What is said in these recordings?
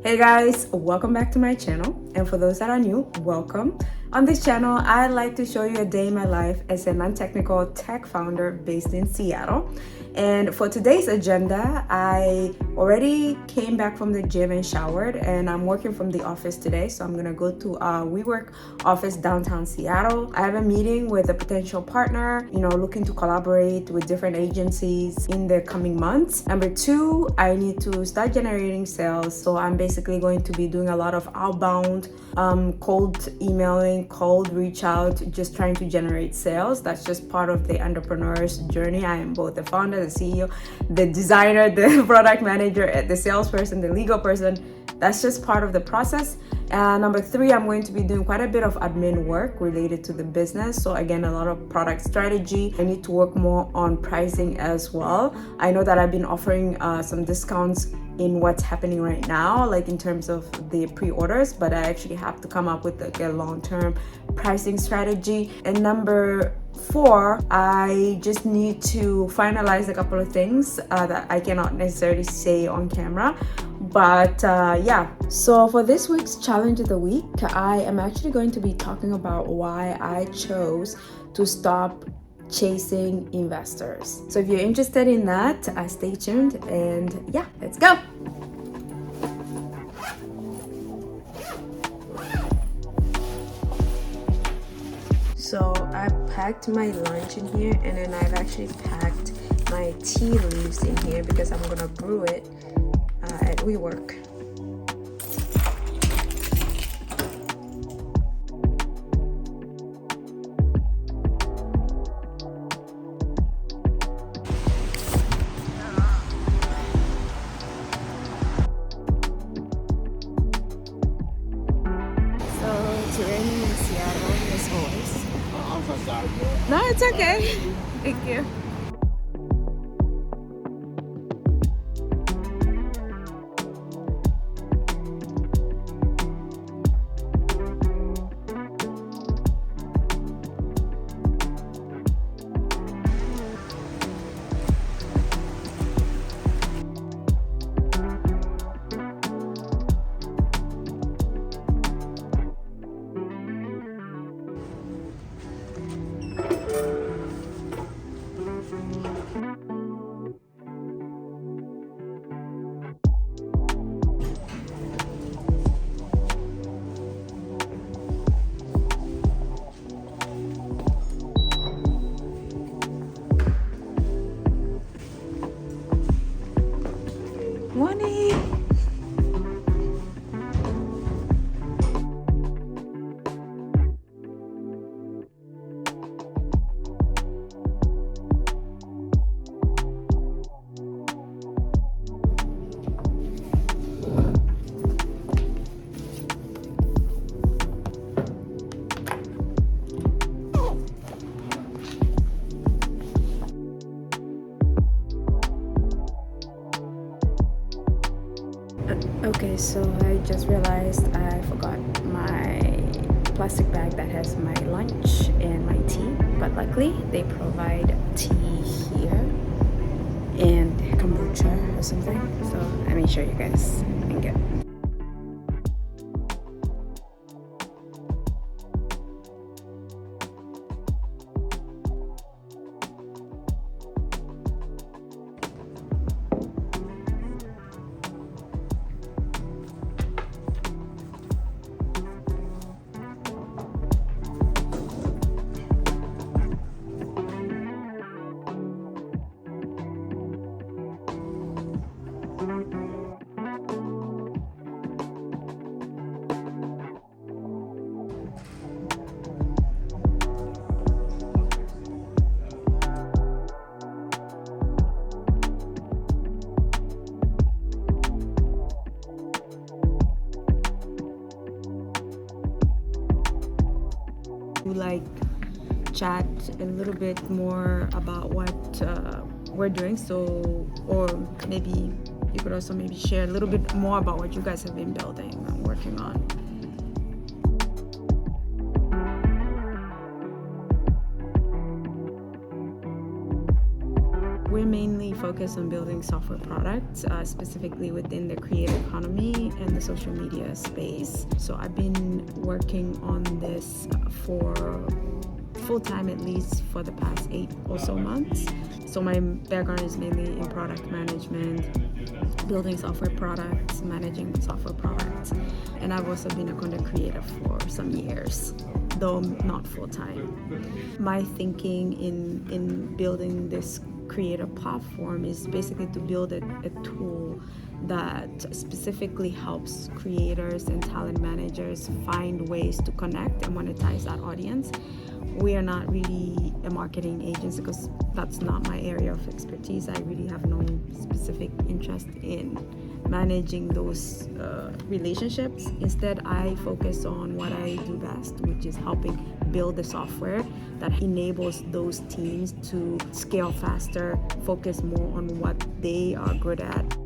Hey guys, welcome back to my channel, and for those that are new, welcome. On this channel, I like to show you a day in my life as a non-technical tech founder based in Seattle. And for today's agenda, I already came back from the gym and showered, and I'm working from the office today. So I'm gonna go to our WeWork office downtown Seattle. I have a meeting with a potential partner, looking to collaborate with different agencies in the coming months. Number two, I need to start generating sales. So I'm basically going to be doing a lot of outbound, cold emailing, cold reach out, just trying to generate sales. That's just part of the entrepreneur's journey. I am both the founder, the CEO, the designer, the product manager, the salesperson, the legal person. That's just part of the process. And number three, I'm going to be doing quite a bit of admin work related to the business. So again, a lot of product strategy. I need to work more on pricing as well. I know that I've been offering some discounts in what's happening right now, like in terms of the pre-orders, but I actually have to come up with a long-term pricing strategy. And number four, I just need to finalize a couple of things that I cannot necessarily say on camera. But yeah, so for this week's challenge of the week, I am actually going to be talking about why I chose to stop chasing investors. So if you're interested in that, stay tuned, and yeah, let's go. So I packed my lunch in here, and then I've actually packed my tea leaves in here because I'm gonna brew it at WeWork. It's raining in Seattle as always. Oh, I'm so sorry. No, it's okay. Thank you. Morning. Okay, so I just realized I forgot my plastic bag that has my lunch and my tea, but luckily they provide tea here and kombucha or something, so I made sure you guys can get. Like chat a little bit more about what we're doing, so or maybe you could also maybe share a little bit more about what you guys have been building and working on. We're mainly focused on building software products, specifically within the creative economy and the social media space. So I've been working on this for full-time, at least for the past 8 or so months. So my background is mainly in product management, building software products, managing software products, and I've also been a content creator for some years, though not full-time. My thinking in building this creator platform is basically to build a tool that specifically helps creators and talent managers find ways to connect and monetize that audience. We are not really a marketing agency because that's not my area of expertise. I really have no specific interest in managing those relationships. Instead, I focus on what I do best, which is helping build the software that enables those teams to scale faster, focus more on what they are good at.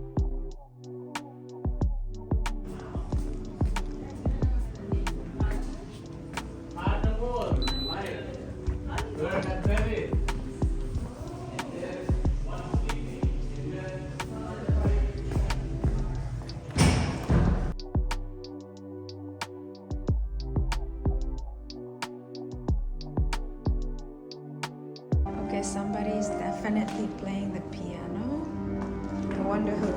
Okay, somebody's definitely playing the piano. I wonder who.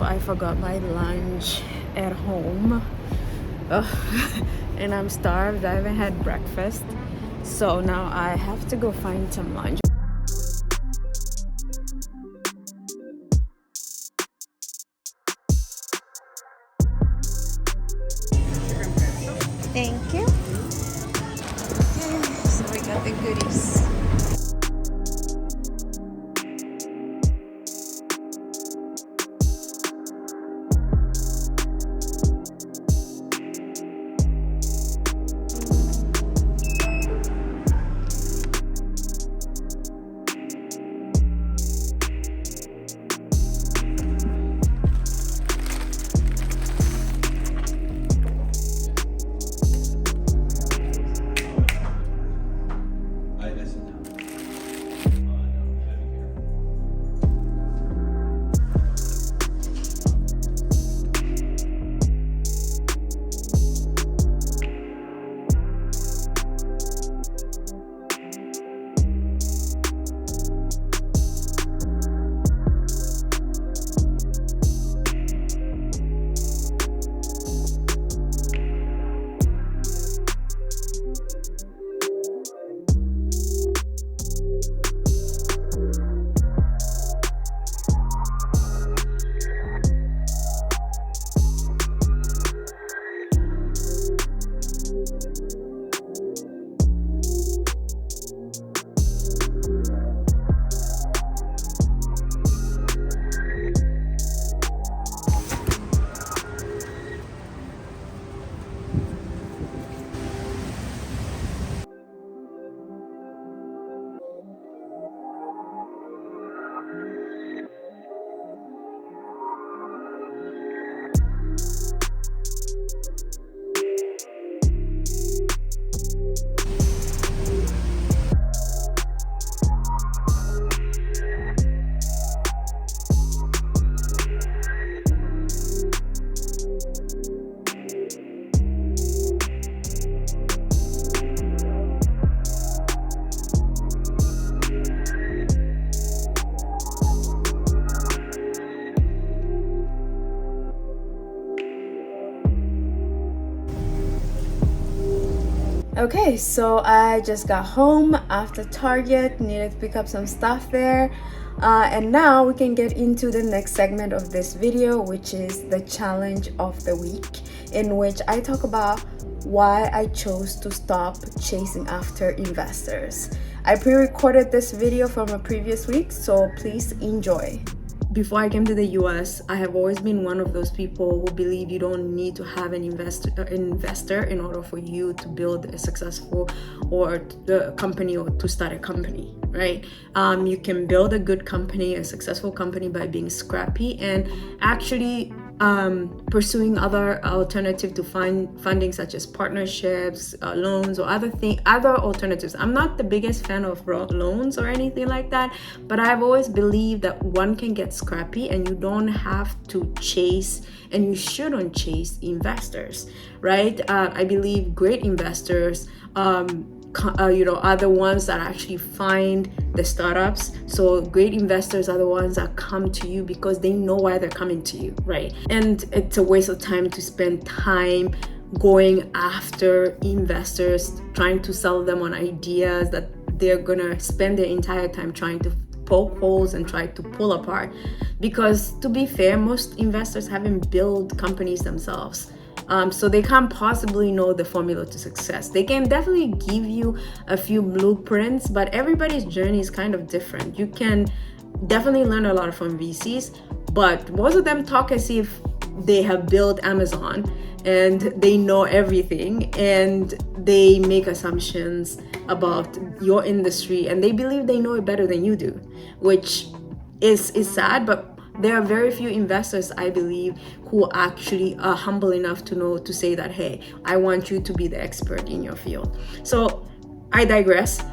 I forgot my lunch at home. Ugh. And I'm starved. I haven't had breakfast, so now I have to go find some lunch. Thank you. Okay, so we got the goodies. Okay, so I just got home after Target, needed to pick up some stuff there. And now we can get into the next segment of this video, which is the challenge of the week, in which I talk about why I chose to stop chasing after investors. I pre-recorded this video from a previous week, so please enjoy. before I came to the US, I have always been one of those people who believe you don't need to have an investor in order for you to build a successful or the company or to start a company, right? You can build a good company, a successful company, by being scrappy and actually pursuing other alternative to funding, such as partnerships, loans, or other alternatives. I'm not the biggest fan of loans or anything like that, but I've always believed that one can get scrappy and you don't have to chase, and you shouldn't chase investors, right? I believe great investors are the ones that actually find the startups. So great investors are the ones that come to you because they know why they're coming to you, right? And it's a waste of time to spend time going after investors, trying to sell them on ideas that they're gonna spend their entire time trying to poke holes and try to pull apart. Because to be fair, most investors haven't built companies themselves. So they can't possibly know the formula to success. They can definitely give you a few blueprints, but everybody's journey is kind of different. You can definitely learn a lot from VCs, but most of them talk as if they have built Amazon and they know everything, and they make assumptions about your industry and they believe they know it better than you do, which is sad. But there are very few investors, I believe, who actually are humble enough to say that, hey, I want you to be the expert in your field. So I digress.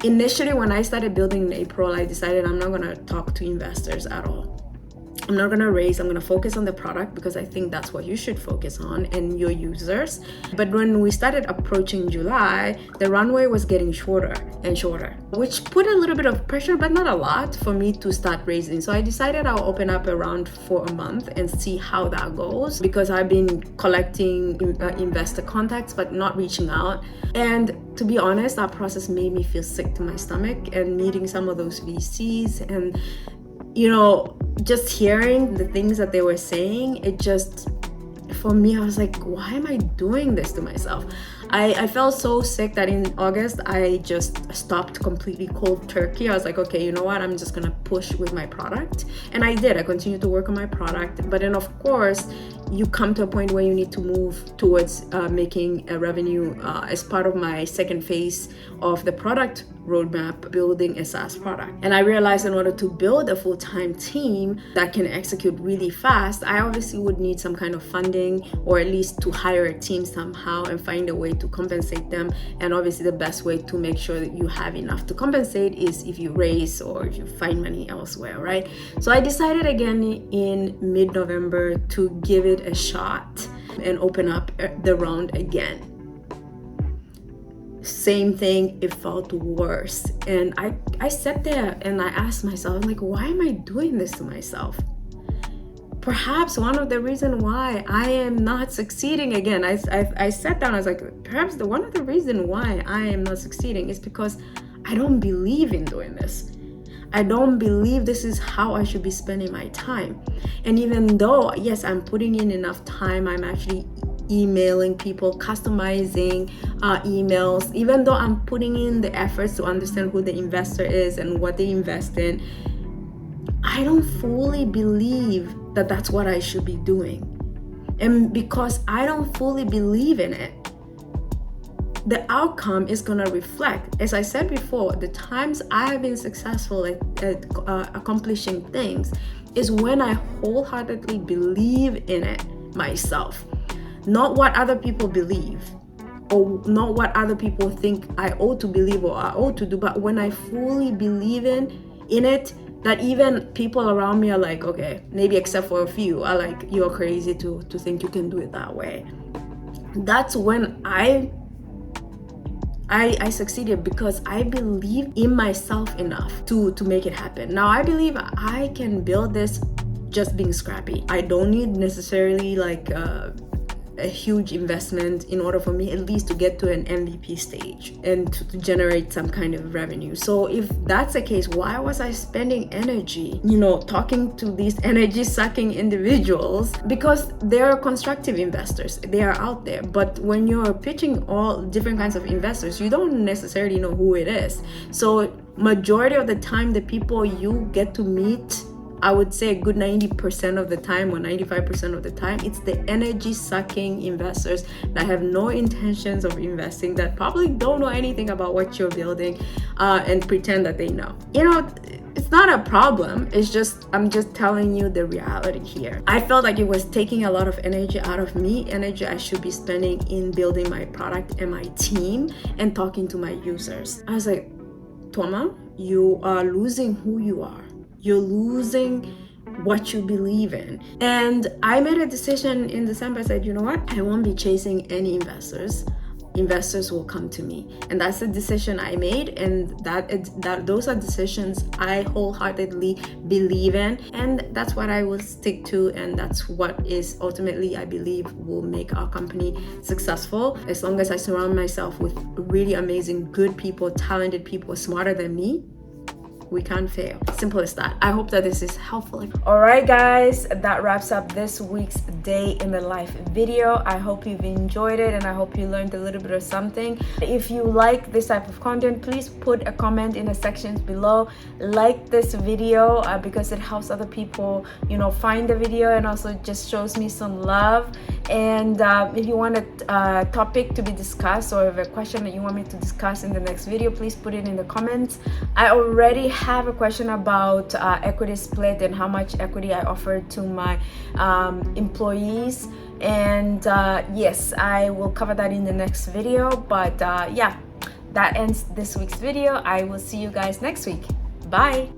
Initially, when I started building in April, I decided I'm not going to talk to investors at all. I'm not going to raise, I'm going to focus on the product, because I think that's what you should focus on and your users. But when we started approaching July, the runway was getting shorter and shorter, which put a little bit of pressure, but not a lot, for me to start raising. So I decided I'll open up a round for a month and see how that goes, because I've been collecting investor contacts but not reaching out. And to be honest, that process made me feel sick to my stomach, and meeting some of those VCs and just hearing the things that they were saying, it just, for me, I was like, why am I doing this to myself? I felt so sick that in August, I just stopped completely cold turkey. I was like, okay, you know what? I'm just going to push with my product. And I did. I continued to work on my product. But then, of course, you come to a point where you need to move towards making a revenue as part of my second phase of the product roadmap, building a SaaS product. And I realized in order to build a full-time team that can execute really fast, I obviously would need some kind of funding, or at least to hire a team somehow and find a way to compensate them. And obviously the best way to make sure that you have enough to compensate is if you raise or if you find money elsewhere, right? So I decided again in mid-November to give it a shot and open up the round again. Same thing, it felt worse. And I sat there and I asked myself, I'm like, why am I doing this to myself? Perhaps one of the reasons why I am not succeeding again, I sat down, I was like, perhaps one of the reasons why I am not succeeding is because I don't believe in doing this. I don't believe this is how I should be spending my time. And even though, yes, I'm putting in enough time, I'm actually emailing people, customizing emails, even though I'm putting in the efforts to understand who the investor is and what they invest in, I don't fully believe that that's what I should be doing. And because I don't fully believe in it, the outcome is going to reflect. As I said before, the times I have been successful at accomplishing things is when I wholeheartedly believe in it myself. Not what other people believe, or not what other people think I ought to believe or I ought to do, but when I fully believe in it, that even people around me are like, okay, maybe except for a few, are like, you're crazy to think you can do it that way. That's when I succeeded, because I believe in myself enough to make it happen. Now, I believe I can build this just being scrappy. I don't need necessarily like a huge investment in order for me at least to get to an MVP stage and to generate some kind of revenue. So if that's the case, why was I spending energy, talking to these energy sucking individuals? Because they're constructive investors, they are out there. But when you're pitching all different kinds of investors, you don't necessarily know who it is. So majority of the time, the people you get to meet I would say a good 90% of the time or 95% of the time, it's the energy sucking investors that have no intentions of investing, that probably don't know anything about what you're building, and pretend that they know. It's not a problem. It's just, I'm just telling you the reality here. I felt like it was taking a lot of energy out of me, energy I should be spending in building my product and my team and talking to my users. I was like, Toma, you are losing who you are. You're losing what you believe in. And I made a decision in December. I said, you know what? I won't be chasing any investors. Investors will come to me. And that's a decision I made, and that those are decisions I wholeheartedly believe in, and that's what I will stick to, and that's what is ultimately, I believe, will make our company successful. As long as I surround myself with really amazing, good people, talented people, smarter than me, we can't fail. Simple as that. I hope that this is helpful. All right, guys, that wraps up this week's day in the life video. I hope you've enjoyed it, and I hope you learned a little bit of something. If you like this type of content, please put a comment in the sections below. Like this video because it helps other people, find the video, and also just shows me some love. And if you want a topic to be discussed, or if a question that you want me to discuss in the next video, please put it in the comments. I already have a question about equity split and how much equity I offer to my employees, and yes, I will cover that in the next video. But yeah, that ends this week's video. I will see you guys next week. Bye.